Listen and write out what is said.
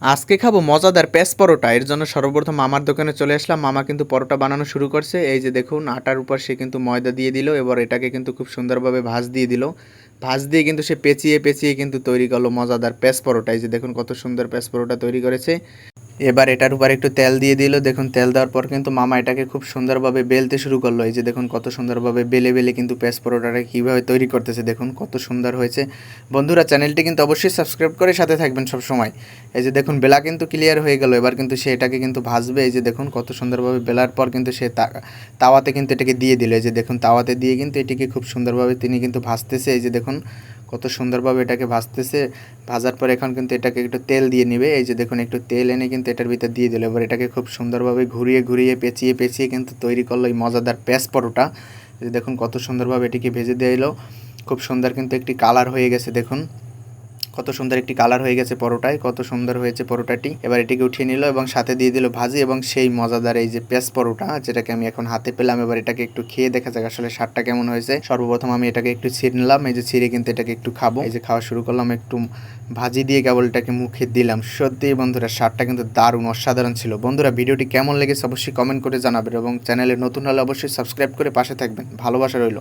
আজকে খাবো মজাদার পেঁয়াজ পরোটা। এর জন্য সর্বপ্রথম মামার দোকানে চলে আসলাম। মামা কিন্তু পরোটা বানানো শুরু করছে। এই যে দেখুন আটার উপর সে কিন্তু ময়দা দিয়ে দিল। এবার এটাকে কিন্তু খুব সুন্দরভাবে ভাঁজ দিয়ে দিল। ভাঁজ দিয়ে কিন্তু সে পেঁচিয়ে পেঁচিয়ে কিন্তু তৈরি করলো মজাদার পেঁয়াজ পরোটা। এই যে দেখুন কত সুন্দর পেঁয়াজ পরোটা তৈরি করেছে। এবার এটার উপর একটু তেল দিয়ে দিল। দেখুন তেল দেওয়ার পর কিন্তু মামা এটাকে খুব সুন্দরভাবে বেলতে শুরু করলো। এই যে দেখুন কত সুন্দরভাবে বেলে বেলে কিন্তু পেঁয়াজ পরোটাটা কীভাবে তৈরি করতেছে, দেখুন কত সুন্দর হয়েছে। বন্ধুরা, চ্যানেলটি কিন্তু অবশ্যই সাবস্ক্রাইব করে সাথে থাকবেন সব সময়। এই যে দেখুন বেলা কিন্তু ক্লিয়ার হয়ে গেল। এবার কিন্তু সে এটাকে কিন্তু ভাজবে। এই যে দেখুন কত সুন্দরভাবে বেলার পর কিন্তু সে তাওয়াতে কিন্তু এটাকে দিয়ে দিল। এই যে দেখুন তাওয়াতে দিয়ে কিন্তু এটিকে খুব সুন্দরভাবে তিনি কিন্তু ভাজতেছে। এই যে দেখুন কত সুন্দরভাবে এটাকে ভাজতেছে। ভাজার পর এখন কিন্তু এটাকে একটু তেল দিয়ে নিবে। এই যে দেখুন একটু তেল এনে কিন্তু এটার ভিতর দিয়ে দিল। এবার এটাকে খুব সুন্দরভাবে ঘুরিয়ে ঘুরিয়ে পেঁচিয়ে পেঁচিয়ে কিন্তু তৈরি করলো এই মজাদার পেঁয়াজ পরোটা। এই যে দেখুন কত সুন্দরভাবে এটিকে ভেজে দিয়ে এলো। খুব সুন্দর কিন্তু একটি কালার হয়ে গেছে। দেখুন কত সুন্দর একটি কালার হয়ে গেছে পরোটায়, কত সুন্দর হয়েছে পরোটাটি। এবার এটিকে উঠিয়ে নিল এবং সাথে দিয়ে দিল ভাজি এবং সেই মজাদার এই যে পেঁয়াজ পরোটা, যেটাকে আমি এখন হাতে পেলাম। এবার এটাকে একটু খেয়ে দেখা যাক আসলে স্বাদটা কেমন হয়েছে। সর্বপ্রথম আমি এটাকে একটু ছিঁড়ে নিলাম। এই যে ছিঁড়ে কিন্তু এটাকে একটু খাবো। এই যে খাওয়া শুরু করলাম, একটু ভাজি দিয়ে কেবল এটাকে মুখে দিলাম। সত্যি বন্ধুরা, স্বাদটা কিন্তু দারুণ অসাধারণ ছিল। বন্ধুরা, ভিডিওটি কেমন লেগেছে অবশ্যই কমেন্ট করে জানাবেন এবং চ্যানেলে নতুন হলে অবশ্যই সাবস্ক্রাইব করে পাশে থাকবেন। ভালোবাসা রইল।